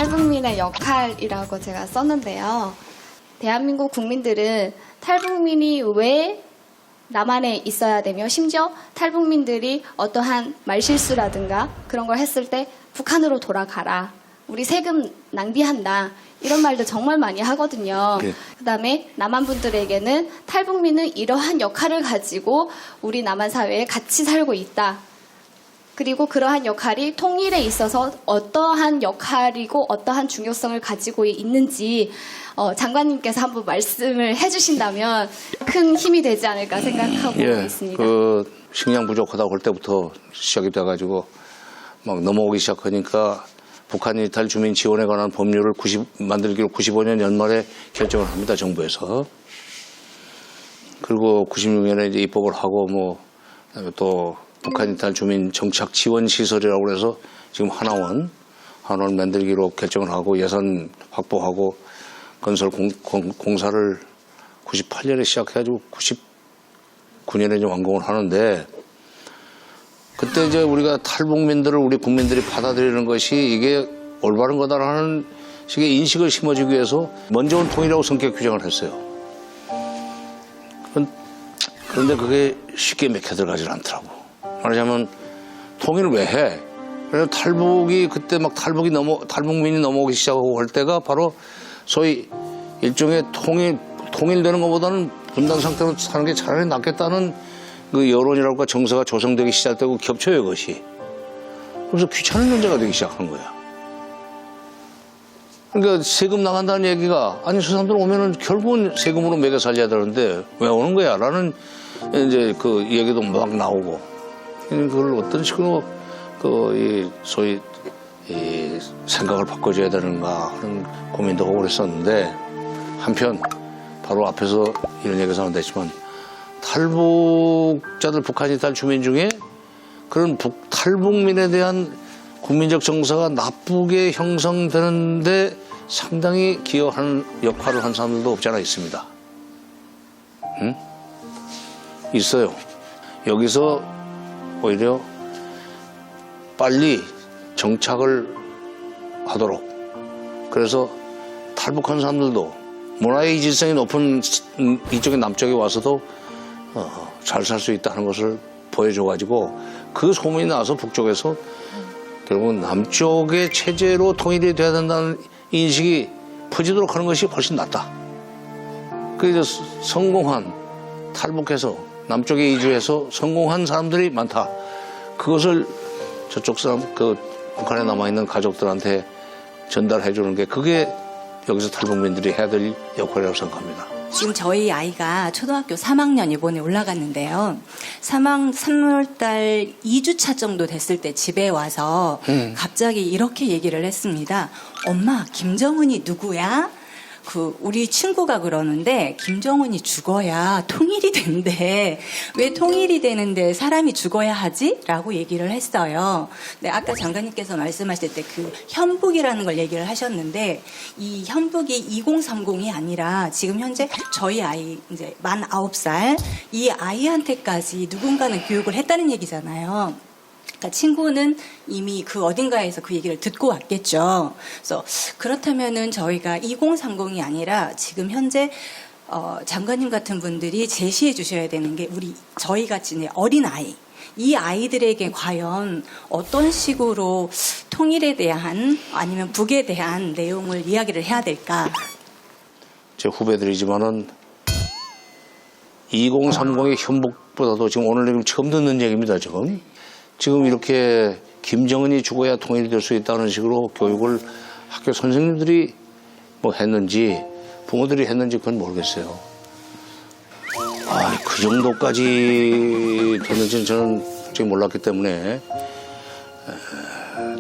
탈북민의 역할이라고 제가 썼는데요. 대한민국 국민들은 탈북민이 왜 남한에 있어야 되며 심지어 탈북민들이 어떠한 말실수라든가 그런 걸 했을 때 북한으로 돌아가라. 우리 세금 낭비한다. 이런 말도 정말 많이 하거든요. 네. 그다음에 남한 분들에게는 탈북민은 이러한 역할을 가지고 우리 남한 사회에 같이 살고 있다. 그리고 그러한 역할이 통일에 있어서 어떠한 역할이고 어떠한 중요성을 가지고 있는지 장관님께서 한번 말씀을 해주신다면 큰 힘이 되지 않을까 생각하고 있습니다. 그 식량 부족하다고 할 때부터 시작이 돼가지고 막 넘어오기 시작하니까 북한 이탈 주민 지원에 관한 법률을 만들기로 95년 연말에 결정을 합니다, 정부에서. 그리고 96년에 이제 입법을 하고 그다음에 또 북한 이탈 주민 정착 지원 시설이라고 해서 지금 하나원 만들기로 결정을 하고 예산 확보하고 건설 공사를 98년에 시작해가지고 99년에 이제 완공을 하는데 그때 이제 우리가 탈북민들을 우리 국민들이 받아들이는 것이 이게 올바른 거다라는 식의 인식을 심어주기 위해서 먼저는 통일이라고 성격 규정을 했어요. 그런데 그게 쉽게 맥혀 들어가질 않더라고. 말하자면 통일을 왜 해? 그래서 탈북이 그때 막 탈북민이 넘어오기 시작하고 할 때가 바로 소위 일종의 통일되는 것보다는 분단 상태로 사는 게 차라리 낫겠다는 그 여론이랄까 정서가 조성되기 시작되고 겹쳐요, 그것이. 그래서 귀찮은 문제가 되기 시작한 거야. 그러니까 세금 나간다는 얘기가 아니 저 사람들 오면은 결국은 세금으로 먹여 살려야 되는데 왜 오는 거야? 라는 이제 그 얘기도 막 나오고 그걸 어떤 식으로 소위 생각을 바꿔줘야 되는가 하는 고민도 하고 그랬었는데 한편 바로 앞에서 이런 얘기가 나온다지만 탈북자들 북한 이탈 주민 중에 그런 탈북민에 대한 국민적 정서가 나쁘게 형성되는데 상당히 기여하는 역할을 한 사람들도 없지 않아 있습니다. 응? 있어요. 여기서 오히려 빨리 정착을 하도록 그래서 탈북한 사람들도 문화의 질성이 높은 이쪽에 남쪽에 와서도 잘 살 수 있다는 것을 보여줘가지고 그 소문이 나서 북쪽에서 결국은 남쪽의 체제로 통일이 돼야 된다는 인식이 퍼지도록 하는 것이 훨씬 낫다. 그래서 성공한 탈북해서 남쪽에 이주해서 성공한 사람들이 많다. 그것을 저쪽 사람 북한에 남아있는 가족들한테 전달해 주는 게 그게 여기서 탈북민들이 해야 될 역할이라고 생각합니다. 지금 저희 아이가 초등학교 3학년 이번에 올라갔는데요. 3월달 2주차 정도 됐을 때 집에 와서 갑자기 이렇게 얘기를 했습니다. 엄마, 김정은이 누구야? 우리 친구가 그러는데 김정은이 죽어야 통일이 된대. 왜 통일이 되는데 사람이 죽어야 하지? 라고 얘기를 했어요. 네, 아까 장관님께서 말씀하실 때 그 현북이라는 걸 얘기를 하셨는데 이 현북이 2030이 아니라 지금 현재 저희 아이 이제 만 9살 이 아이한테까지 누군가는 교육을 했다는 얘기잖아요. 그러니까 친구는 이미 그 어딘가에서 그 얘기를 듣고 왔겠죠. 그래서 그렇다면은 저희가 2030이 아니라 지금 현재 장관님 같은 분들이 제시해 주셔야 되는 게 저희 같이 어린 아이. 이 아이들에게 과연 어떤 식으로 통일에 대한 아니면 북에 대한 내용을 이야기를 해야 될까? 제 후배들이지만은 2030의 현북보다도 지금 오늘 처음 듣는 얘기입니다, 지금. 지금 이렇게 김정은이 죽어야 통일이 될 수 있다는 식으로 교육을 학교 선생님들이 했는지 부모들이 했는지 그건 모르겠어요. 그 정도까지 됐는지는 저는 지금 몰랐기 때문에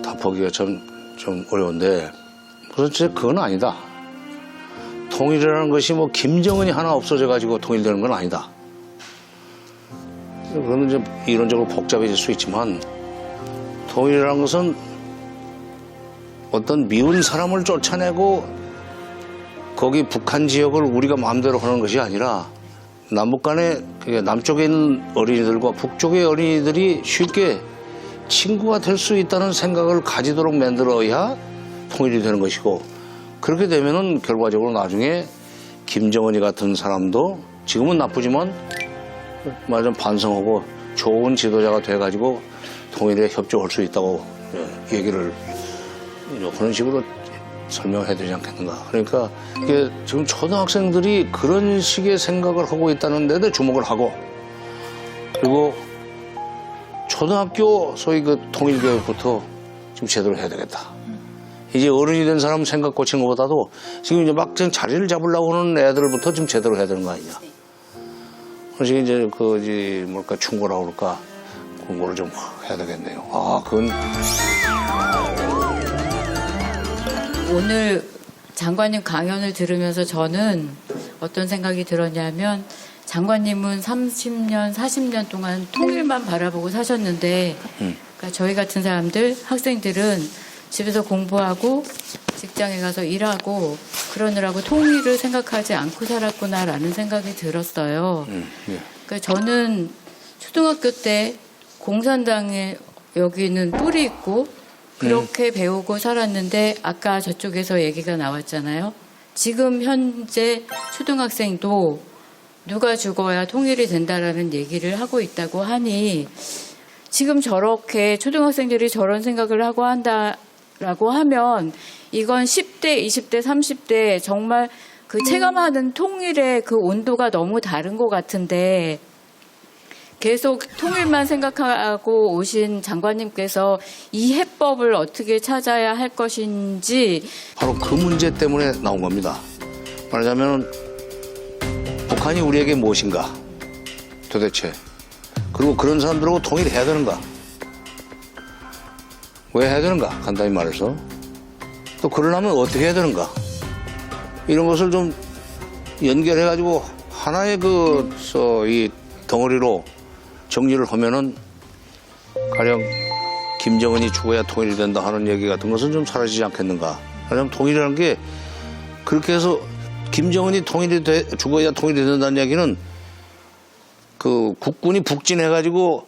답하기가 좀 어려운데 그렇지 그건 아니다. 통일이라는 것이 김정은이 하나 없어져 가지고 통일되는 건 아니다. 그거는 이제 이론적으로 복잡해질 수 있지만 통일이라는 것은 어떤 미운 사람을 쫓아내고 거기 북한 지역을 우리가 마음대로 하는 것이 아니라 남북 간에 남쪽에 있는 어린이들과 북쪽의 어린이들이 쉽게 친구가 될 수 있다는 생각을 가지도록 만들어야 통일이 되는 것이고 그렇게 되면은 결과적으로 나중에 김정은이 같은 사람도 지금은 나쁘지만 말하자면 반성하고 좋은 지도자가 돼가지고 통일에 협조할 수 있다고 얘기를 그런 식으로 설명해야 되지 않겠는가. 그러니까 이게 지금 초등학생들이 그런 식의 생각을 하고 있다는 데도 주목을 하고 그리고 초등학교 소위 그 통일교육부터 좀 제대로 해야 되겠다. 이제 어른이 된 사람 생각 고치는 것보다도 지금 이제 막 자리를 잡으려고 하는 애들부터 좀 제대로 해야 되는 거 아니냐. 그래서 이제 뭘까 충고라고 그럴까 공부를 좀 해야 되겠네요. 아, 그건 오늘 장관님 강연을 들으면서 저는 어떤 생각이 들었냐면 장관님은 30년, 40년 동안 통일만 바라보고 사셨는데 그러니까 저희 같은 사람들, 학생들은 집에서 공부하고 직장에 가서 일하고 그러느라고 통일을 생각하지 않고 살았구나라는 생각이 들었어요. 예. 그러니까 저는 초등학교 때 공산당에 여기는 뿔이 있고 그렇게 배우고 살았는데 아까 저쪽에서 얘기가 나왔잖아요. 지금 현재 초등학생도 누가 죽어야 통일이 된다라는 얘기를 하고 있다고 하니 지금 저렇게 초등학생들이 저런 생각을 하고 한다라고 하면 이건 10대, 20대, 30대 정말 그 체감하는 통일의 그 온도가 너무 다른 것 같은데 계속 통일만 생각하고 오신 장관님께서 이 해법을 어떻게 찾아야 할 것인지 바로 그 문제 때문에 나온 겁니다. 말하자면 북한이 우리에게 무엇인가 도대체 그리고 그런 사람들하고 통일해야 되는가 왜 해야 되는가 간단히 말해서 또 그러려면 어떻게 해야 되는가 이런 것을 좀 연결해가지고 하나의 이 덩어리로 정리를 하면은 가령 김정은이 죽어야 통일이 된다 하는 얘기 같은 것은 좀 사라지지 않겠는가. 왜냐하면 통일이라는 게 그렇게 해서 김정은이 죽어야 통일이 된다는 얘기는 그 국군이 북진해가지고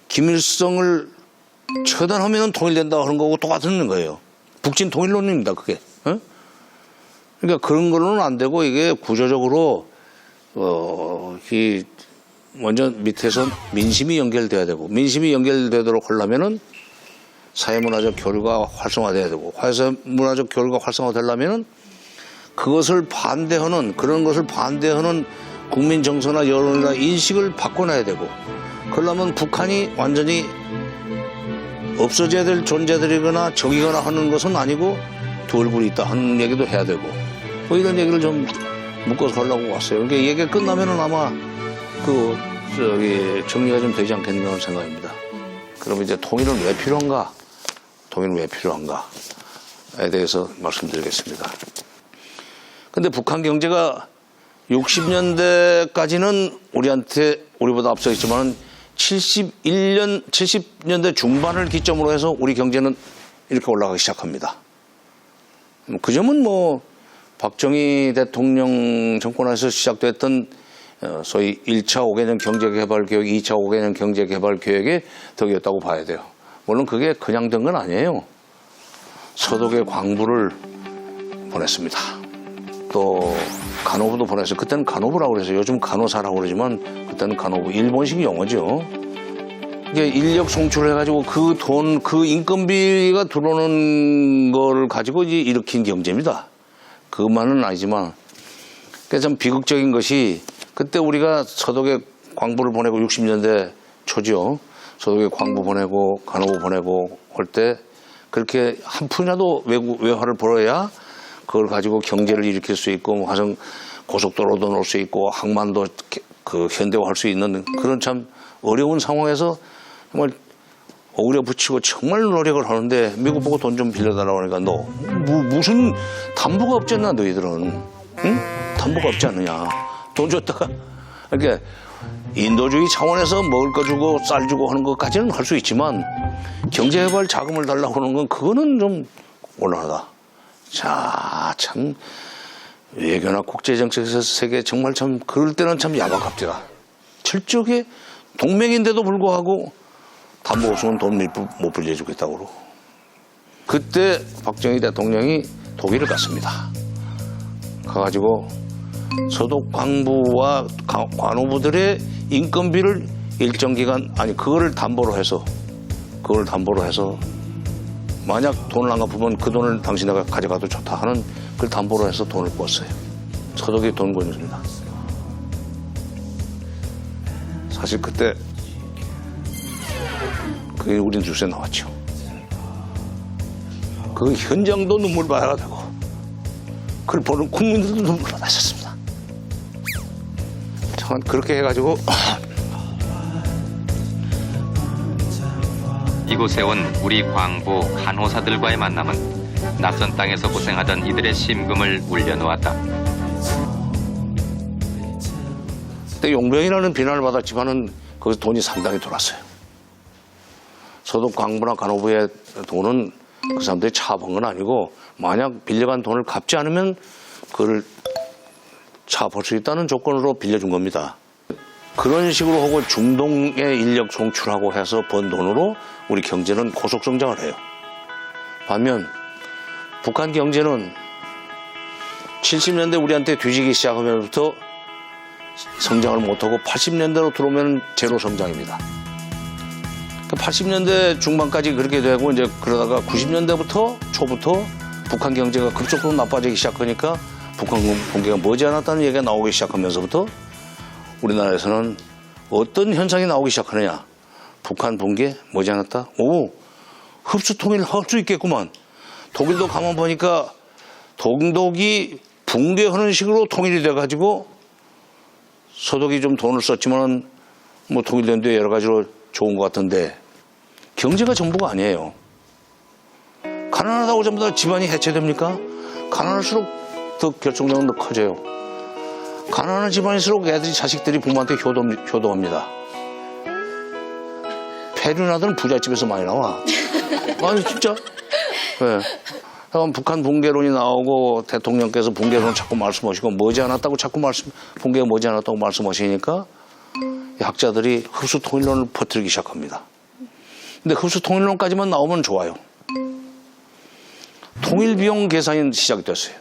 김일성을 처단하면 통일된다 하는 거고 똑같은 거예요. 북진 통일론입니다, 그게. 어? 그러니까 그런 걸로는 안 되고 이게 구조적으로 먼저 밑에서 민심이 연결돼야 되고 민심이 연결되도록 하려면은 사회문화적 교류가 활성화돼야 되고 사회문화적 교류가 활성화되려면은 그것을 반대하는 그런 것을 반대하는 국민 정서나 여론이나 인식을 바꿔놔야 되고 그러려면 북한이 완전히 없어져야 될 존재들이거나 적이거나 하는 것은 아니고 두 얼굴이 있다 하는 얘기도 해야 되고 뭐 이런 얘기를 좀 묶어서 하려고 왔어요. 그러니까 얘기가 끝나면은 아마 정리가 좀 되지 않겠나 하는 생각입니다. 그럼 이제 통일은 왜 필요한가? 통일은 왜 필요한가에 대해서 말씀드리겠습니다. 근데 북한 경제가 60년대까지는 우리보다 앞서 있지만 70년대 중반을 기점으로 해서 우리 경제는 이렇게 올라가기 시작합니다. 그 점은 박정희 대통령 정권에서 시작됐던 소위 1차 5개년 경제개발계획, 2차 5개년 경제개발계획의 덕이었다고 봐야 돼요. 물론 그게 그냥 된 건 아니에요. 서독에 광부를 보냈습니다. 또 간호부도 보냈어요. 그때는 간호부라고 그랬어요. 요즘 간호사라고 그러지만 그때는 간호부. 일본식 용어죠. 이게 인력 송출해가지고 그 돈, 그 인건비가 들어오는 걸 가지고 이제 일으킨 경제입니다. 그것만은 아니지만 그게 참 비극적인 것이 그때 우리가 서독에 광부를 보내고 60년대 초죠. 서독에 광부 보내고 간호부 보내고 할 때 그렇게 한 푼이라도 외화를 벌어야 그걸 가지고 경제를 일으킬 수 있고 화성 고속도로도 놓을 수 있고 항만도 현대화할 수 있는 그런 참 어려운 상황에서 정말 오그려 붙이고 정말 노력을 하는데 미국 보고 돈 좀 빌려달라고 하니까 너 무슨 담보가 없지 않나 너희들은 응? 담보가 없지 않느냐 돈 줬다가 이렇게 인도주의 차원에서 먹을 거 주고 쌀 주고 하는 것까지는 할 수 있지만 경제개발 자금을 달라고 하는 건 그거는 좀 곤란하다. 자, 참 외교나 국제정책에서 세계 정말 참 그럴 때는 참 야박합니다. 철저하게 동맹인데도 불구하고 담보 없으면 돈 못 빌려주겠다고 그러고 그때 박정희 대통령이 독일을 갔습니다. 가가지고 서독 광부와 관우부들의 인건비를 일정 기간, 아니 그거를 담보로 해서 만약 돈을 안 갚으면 그 돈을 당신네가 가져가도 좋다 하는 그걸 담보로 해서 돈을 꿨어요. 서독이 돈 권입니다. 사실 그때 그게 우리 뉴스에 나왔죠. 그 현장도 눈물 바야가 되고 그걸 보는 국민들도 눈물을 나셨습니다. 참 그렇게 해가지고 이곳에 온 우리 광부 간호사들과의 만남은 낯선 땅에서 고생하던 이들의 심금을 울려놓았다. 그때 용병이라는 비난을 받았지만은 거기서 돈이 상당히 돌았어요. 서독 광부나 간호부의 돈은 그 사람들이 차압한 건 아니고 만약 빌려간 돈을 갚지 않으면 그걸 차압할 수 있다는 조건으로 빌려준 겁니다. 그런 식으로 하고 중동의 인력 송출하고 해서 번 돈으로 우리 경제는 고속 성장을 해요. 반면 북한 경제는 70년대 우리한테 뒤지기 시작하면서부터 성장을 못하고 80년대로 들어오면 제로 성장입니다. 80년대 중반까지 그렇게 되고 이제 그러다가 90년대부터 초부터 북한 경제가 급속도로 나빠지기 시작하니까 북한 붕괴가 머지않았다는 얘기가 나오기 시작하면서부터 우리나라에서는 어떤 현상이 나오기 시작하느냐. 북한 붕괴 머지않았다. 오, 흡수 통일을 할 수 있겠구만. 독일도 가만 보니까 동독이 붕괴하는 식으로 통일이 돼가지고 서독이 좀 돈을 썼지만 뭐 통일된 뒤에 여러 가지로 좋은 것 같은데 경제가 전부가 아니에요. 가난하다고 전부 다 집안이 해체됩니까? 가난할수록 더 결정력은 더 커져요. 가난한 집안일수록 애들이 자식들이 부모한테 효도합니다. 폐륜아들은 부잣집에서 많이 나와. 아니 진짜. 네. 북한 붕괴론이 나오고 대통령께서 붕괴론 자꾸 말씀하시고 머지않았다고 자꾸 붕괴가 머지않았다고 말씀하시니까 학자들이 흡수 통일론을 퍼뜨리기 시작합니다. 근데 흡수 통일론까지만 나오면 좋아요. 통일 비용 계산이 시작이 됐어요.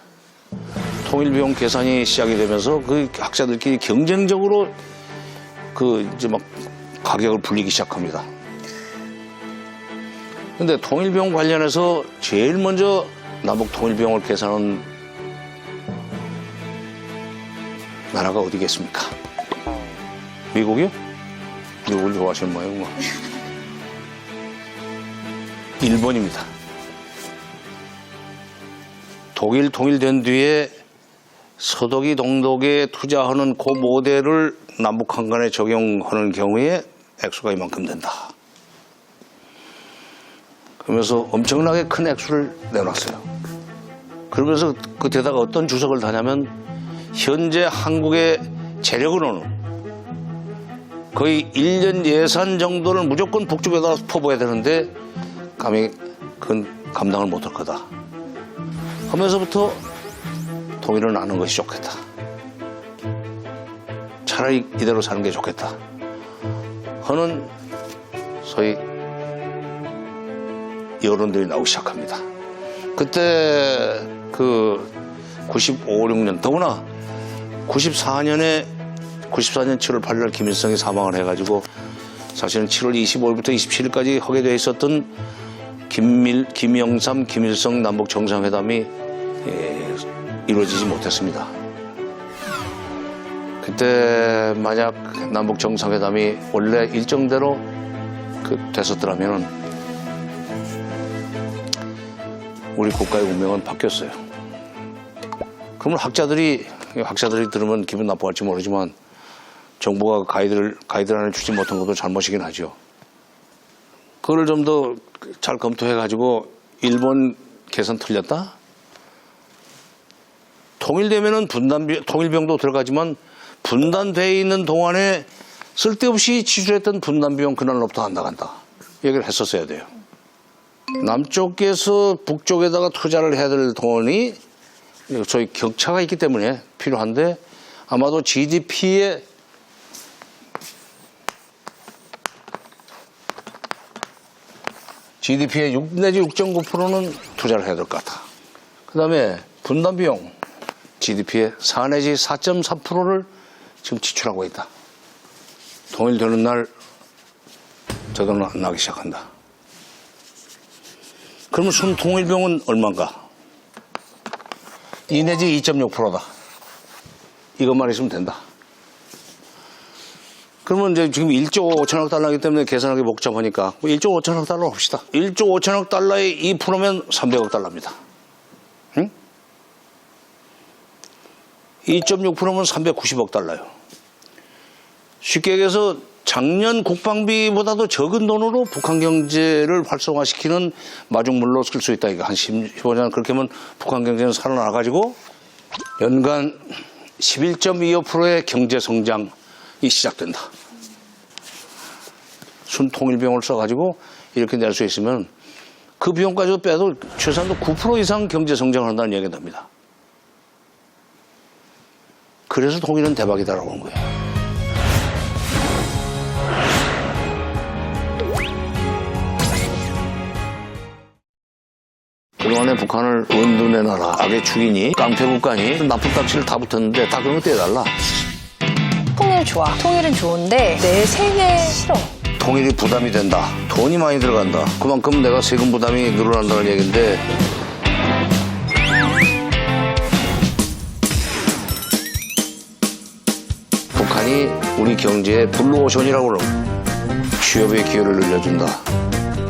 통일 비용 계산이 시작이 되면서 그 학자들끼리 경쟁적으로 이제 막 가격을 불리기 시작합니다. 근데 통일 비용 관련해서 제일 먼저 남북 통일 비용을 계산한 나라가 어디겠습니까? 미국이요? 미국을 좋아하시는 모양이구만. 일본입니다. 독일 통일된 뒤에 서독이 동독에 투자하는 그 모델을 남북한 간에 적용하는 경우에 액수가 이만큼 된다. 그러면서 엄청나게 큰 액수를 내놨어요. 그러면서 그때다가 어떤 주석을 다냐면 현재 한국의 재력으로는 거의 1년 예산 정도를 무조건 북쪽에다 퍼부어야 되는데 감히 그건 감당을 못할 거다 하면서부터 통일을 나누는 것이 좋겠다. 차라리 이대로 사는 게 좋겠다 하는 소위 여론들이 나오기 시작합니다. 그때 95, 6년 더구나 94년 7월 8일 김일성이 사망을 해가지고 사실은 7월 25일부터 27일까지 하게 되어 있었던 김영삼, 김일성 남북 정상회담이 이루어지지 못했습니다. 그때 만약 남북 정상회담이 원래 일정대로 됐었더라면 우리 국가의 운명은 바뀌었어요. 그러면 학자들이 들으면 기분 나빠할지 모르지만 정부가 가이드라인을 주지 못한 것도 잘못이긴 하죠. 그걸 좀 더 잘 검토해가지고 일본 계산 틀렸다? 통일되면은 통일비용도 들어가지만 분단되어 있는 동안에 쓸데없이 지출했던 분단비용 그날로부터 안 나간다. 얘기를 했었어야 돼요. 남쪽에서 북쪽에다가 투자를 해야 될 돈이 저희 격차가 있기 때문에 필요한데 아마도 GDP의 GDP의 6 내지 6.9%는 투자를 해야 될 것 같아. 그 다음에 분담 비용 GDP의 4 내지 4.4%를 지금 지출하고 있다. 통일되는 날 저도 나기 시작한다. 그러면 순통일비용은 얼마인가? 2 내지 2.6%다. 이것만 있으면 된다. 그러면 이제 지금 1조 5천억 달러이기 때문에 계산하기 복잡하니까 1조 5천억 달러 합시다. 1조 5천억 달러의 2%면 300억 달러입니다. 응? 2.6%면 390억 달러요. 쉽게 얘기해서 작년 국방비보다도 적은 돈으로 북한 경제를 활성화시키는 마중물로 쓸 수 있다. 이거 한 15년 그렇게 하면 북한 경제는 살아나가지고 연간 11.25%의 경제 성장이 시작된다. 순통일비용을 써가지고 이렇게 낼 수 있으면 그 비용까지도 빼도 최소한 9% 이상 경제 성장을 한다는 얘기가 됩니다. 그래서 통일은 대박이다라고 하는 거예요. 그동안에 북한을 원둔의 나라, 악의 축이니, 깡패 국가니, 나쁜 딱지를 다 붙었는데 다 그런 거 떼달라. 통일 좋아. 통일은 좋은데 내 생애 싫어. 통일이 부담이 된다. 돈이 많이 들어간다. 그만큼 내가 세금 부담이 늘어난다는 얘기인데 북한이 우리 경제의 블루오션이라고 그러면 취업의 기회를 늘려준다.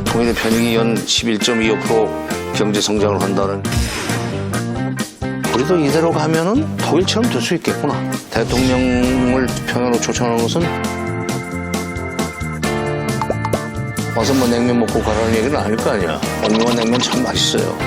통일의 편익이 연 11.25% 경제 성장을 한다는. 우리도 이대로 가면은 독일처럼 될 수 있겠구나. 대통령을 평양으로 초청하는 것은 와서 뭐 냉면 먹고 가라는 얘기는 아닐 거 아니야. 엉뚱한 냉면 참 맛있어요.